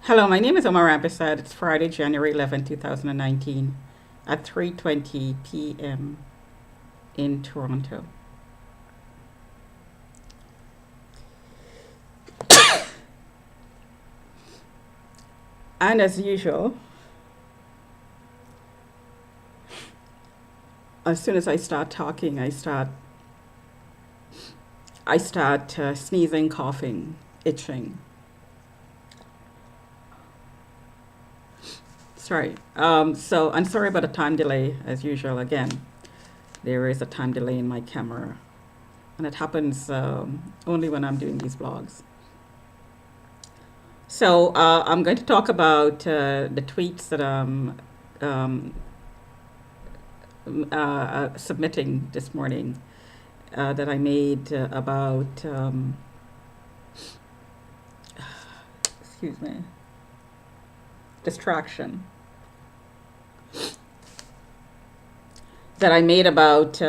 Hello, my name is Omar Abisad. It's Friday, January 11th, 2019 at 3:20 p.m. in Toronto. And as usual, as soon as I start talking, I start sneezing, coughing, itching. Sorry. So I'm sorry about the time delay, as usual. Again, there is a time delay in my camera, and it happens only when I'm doing these vlogs. So I'm going to talk about the tweets that I'm um, submitting this morning that I made about, excuse me, distraction. That I made about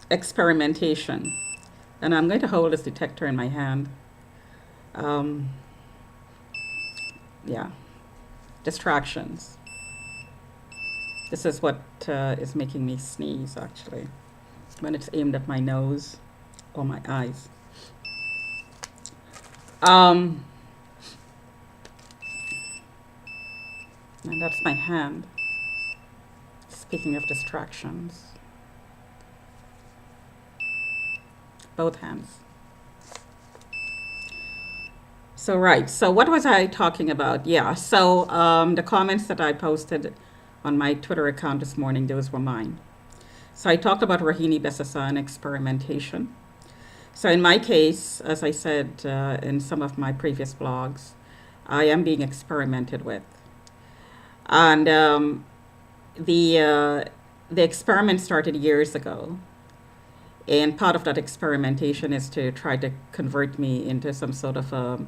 experimentation. And I'm going to hold this detector in my hand. Um, yeah, distractions. This is what is making me sneeze, actually, when it's aimed at my nose or my eyes. And that's my hand. Speaking of distractions, both hands. So, right. So, what was I talking about? Yeah. So, the comments that I posted on my Twitter account this morning, those were mine. So, I talked about Rahini Bessasa and experimentation. So, in my case, as I said in some of my previous blogs, I am being experimented with. And the experiment started years ago. And part of that experimentation is to try to convert me into some sort of a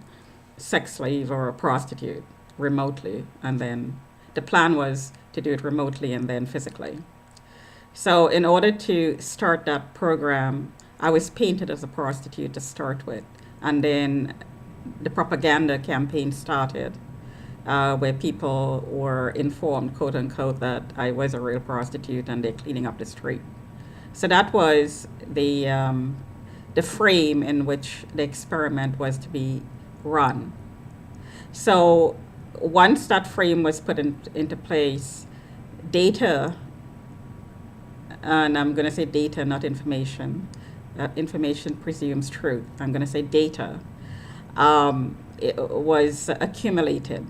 sex slave or a prostitute remotely. And then the plan was to do it remotely and then physically. So, in order to start that program, I was painted as a prostitute to start with. And then the propaganda campaign started, where people were informed, quote unquote, that I was a real prostitute and they're cleaning up the street. So that was the frame in which the experiment was to be run. So once that frame was put into place, data, and I'm going to say data, not information. Information presumes truth. I'm going to say data. It was accumulated,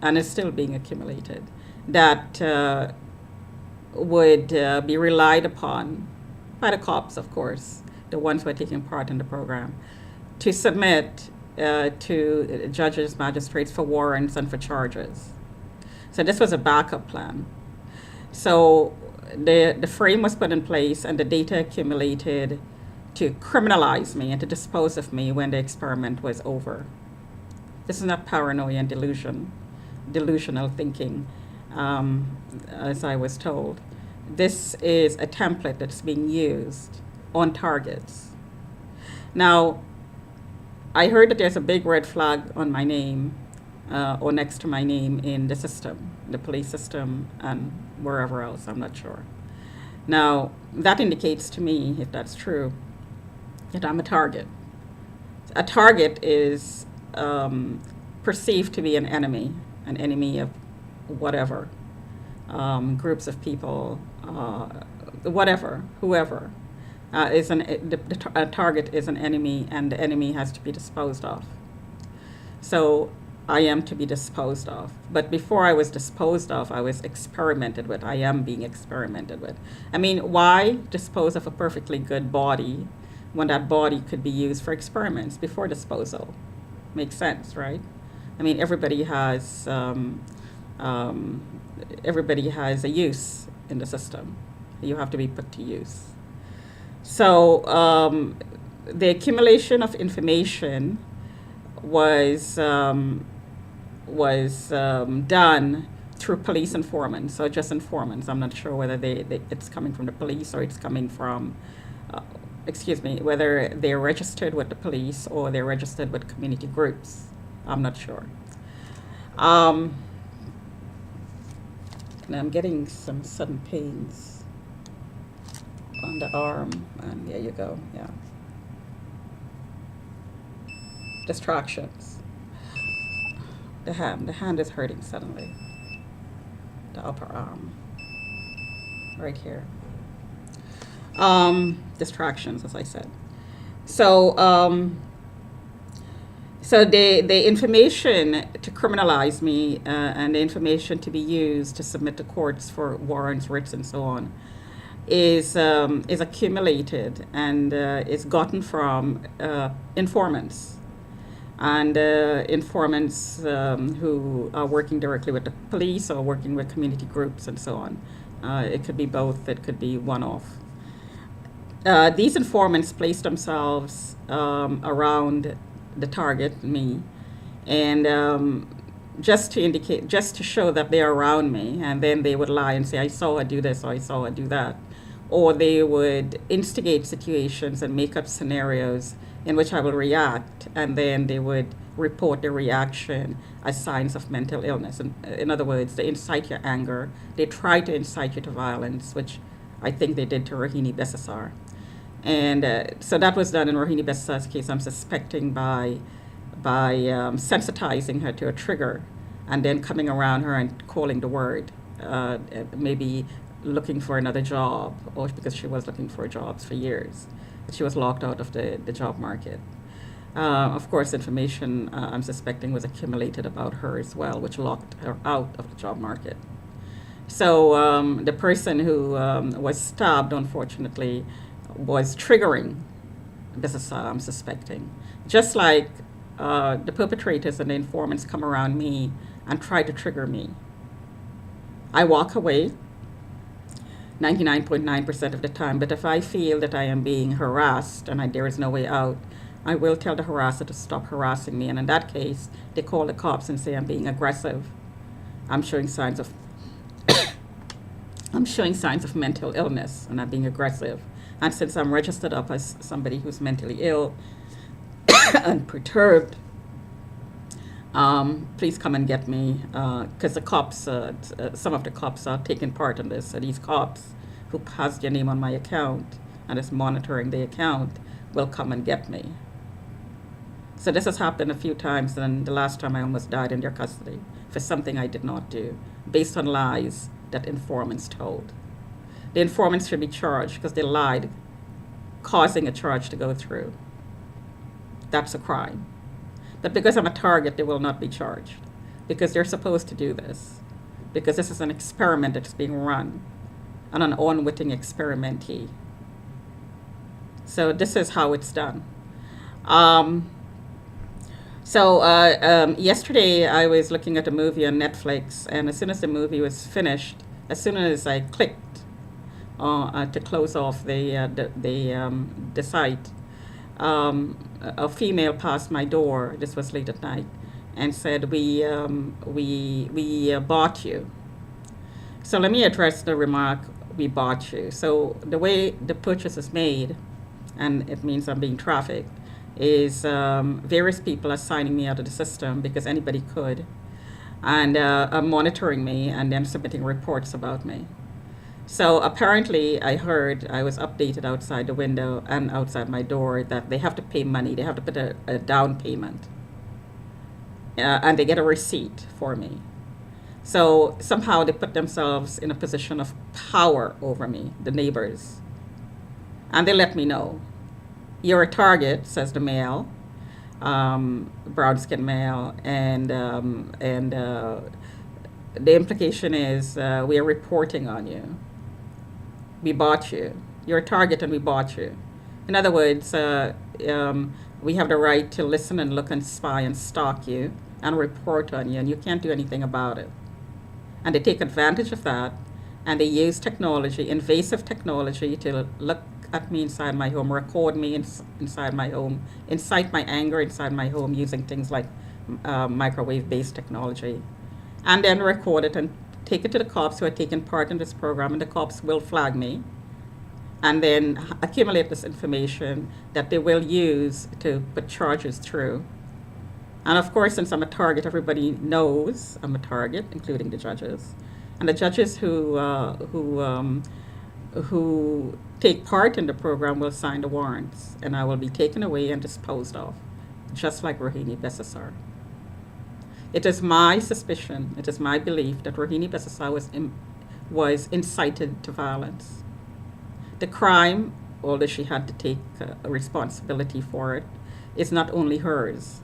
and is still being accumulated, that would be relied upon by the cops, of course, the ones who are taking part in the program, to submit to judges, magistrates for warrants and for charges. So this was a backup plan. So the frame was put in place and the data accumulated to criminalize me and to dispose of me when the experiment was over. This is not paranoia and delusional thinking, as I was told. This is a template that's being used on targets. Now, I heard that there's a big red flag on my name or next to my name in the system, the police system, and wherever else, I'm not sure. Now, that indicates to me, if that's true, that I'm a target. A target is perceived to be an enemy of whatever, groups of people, whatever, whoever. A target is an enemy, and the enemy has to be disposed of. So I am to be disposed of. But before I was disposed of, I was experimented with. I am being experimented with. I mean, why dispose of a perfectly good body when that body could be used for experiments before disposal? Makes sense, right? I mean, everybody has a use in the system. You have to be put to use. So the accumulation of information was done through police informants, so just informants. I'm not sure whether it's coming from the police or it's coming from, whether they're registered with the police or they're registered with community groups. I'm not sure. Um, and I'm getting some sudden pains on the arm, and there you go. Yeah, distractions. The hand is hurting suddenly. The upper arm, right here. Distractions, as I said. So, so the information to criminalize me and the information to be used to submit to courts for warrants, writs, and so on is accumulated and is gotten from informants and informants who are working directly with the police or working with community groups and so on. It could be both. It could be one-off. These informants place themselves around the target, me, and just to indicate, just to show that they're around me, and then they would lie and say, I saw her do this, or I saw her do that. Or they would instigate situations and make up scenarios in which I will react, and then they would report the reaction as signs of mental illness. And, in other words, they incite your anger. They try to incite you to violence, which I think they did to Rohini Besasar. And so that was done in Rohini Besasar's case, I'm suspecting, by sensitizing her to a trigger and then coming around her and calling the word, maybe looking for another job, or because she was looking for jobs for years. She was locked out of the job market. Of course, information I'm suspecting was accumulated about her as well, which locked her out of the job market. So the person who was stabbed, unfortunately, was triggering Besasar, I'm suspecting. Just like the perpetrators and the informants come around me and try to trigger me. I walk away 99.9% of the time, but if I feel that I am being harassed and there is no way out, I will tell the harasser to stop harassing me. And in that case, they call the cops and say I'm being aggressive. I'm showing signs of I'm showing signs of mental illness and I'm being aggressive. And since I'm registered up as somebody who's mentally ill and perturbed, please come and get me, because the cops, some of the cops are taking part in this. So these cops who passed your name on my account and is monitoring the account will come and get me. So this has happened a few times, and the last time I almost died in their custody for something I did not do, based on lies that informants told. The informants should be charged because they lied, causing a charge to go through. That's a crime. But because I'm a target, they will not be charged, because they're supposed to do this, because this is an experiment that's being run on an unwitting experimentee. So this is how it's done. Yesterday I was looking at a movie on Netflix, and as soon as the movie was finished, as soon as I clicked to close off the site, a female passed my door. This was late at night, and said, "We bought you." So let me address the remark, "We bought you." So the way the purchase is made, and it means I'm being trafficked, is various people are signing me out of the system because anybody could, and are monitoring me and then submitting reports about me. So apparently I heard, I was updated outside the window and outside my door, that they have to pay money. They have to put a down payment. And they get a receipt for me. So somehow they put themselves in a position of power over me, the neighbors. And they let me know. You're a target, says the male, brown-skinned male, and the implication is we are reporting on you. We bought you. You're a target and we bought you. In other words, we have the right to listen and look and spy and stalk you and report on you, and you can't do anything about it. And they take advantage of that, and they use technology, invasive technology, to look at me inside my home, record me inside my home, incite my anger inside my home using things like microwave-based technology, and then record it and take it to the cops who are taking part in this program, and the cops will flag me and then accumulate this information that they will use to put charges through. And of course, since I'm a target, everybody knows I'm a target, including the judges. And the judges who take part in the program will sign the warrants, and I will be taken away and disposed of, just like Rohini Besasar. It is my suspicion, it is my belief that Rohini Besasar was incited to violence. The crime, although she had to take responsibility for it, is not only hers.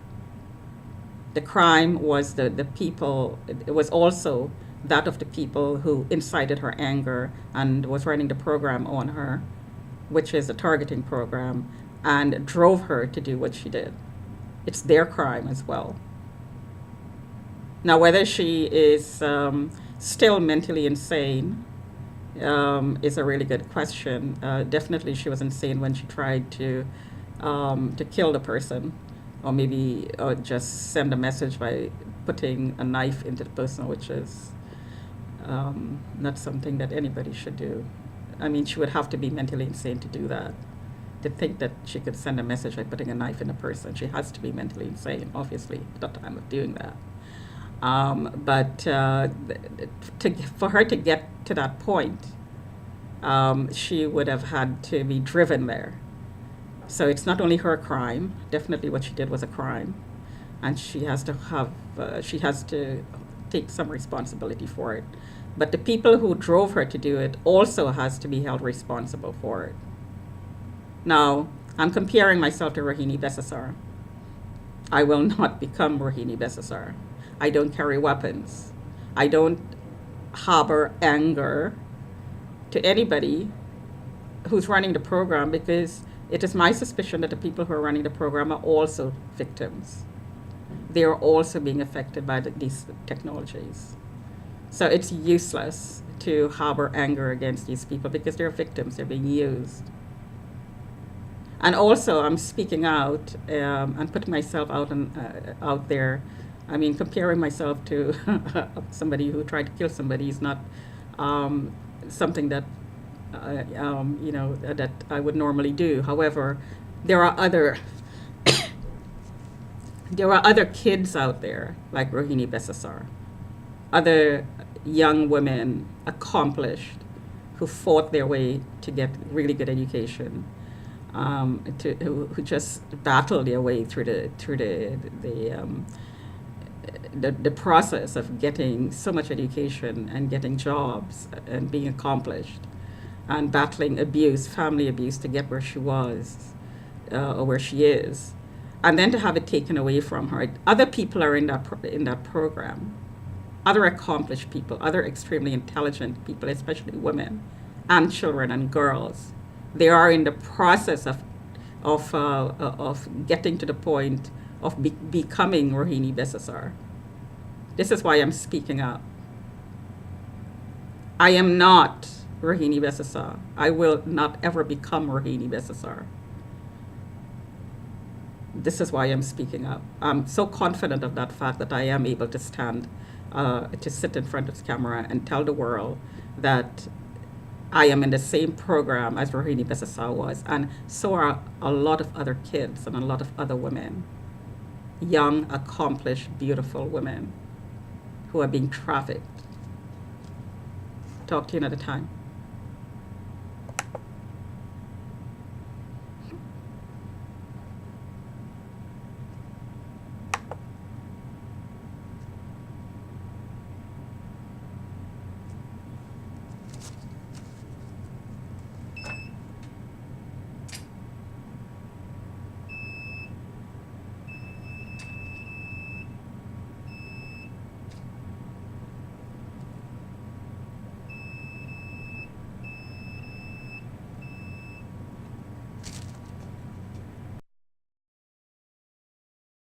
The crime was the people, it was also that of the people who incited her anger and was running the program on her, which is a targeting program, and drove her to do what she did. It's their crime as well. Now, whether she is still mentally insane is a really good question. Definitely, she was insane when she tried to kill the person, or maybe just send a message by putting a knife into the person, which is not something that anybody should do. I mean, she would have to be mentally insane to do that. To think that she could send a message by putting a knife in a person, she has to be mentally insane, obviously, at the time of doing that. But for her to get to that point, she would have had to be driven there. So it's not only her crime. Definitely, what she did was a crime, and she has to take some responsibility for it. But the people who drove her to do it also has to be held responsible for it. Now, I'm comparing myself to Rohini Besasar. I will not become Rohini Besasar. I don't carry weapons. I don't harbor anger to anybody who's running the program, because it is my suspicion that the people who are running the program are also victims. They are also being affected by these technologies. So it's useless to harbor anger against these people because they're victims, they're being used. And also, I'm speaking out and putting myself out there. I mean, comparing myself to somebody who tried to kill somebody is not something that that I would normally do. However, there are other kids out there like Rohini Besasar, other young women, accomplished, who fought their way to get really good education, who just battled their way through the process of getting so much education and getting jobs and being accomplished, and battling abuse, family abuse, to get where she was or where she is, and then to have it taken away from her. Other people are in that program, other accomplished people, other extremely intelligent people, especially women and children and girls. They are in the process of getting to the point of becoming Rohini Besasar. This is why I'm speaking up. I am not Rohini Besasar. I will not ever become Rohini Besasar. This is why I'm speaking up. I'm so confident of that fact that I am able to stand, to sit in front of the camera and tell the world that I am in the same program as Rohini Besasar was, and so are a lot of other kids and a lot of other women, young, accomplished, beautiful women who are being trafficked. Talk to you another time.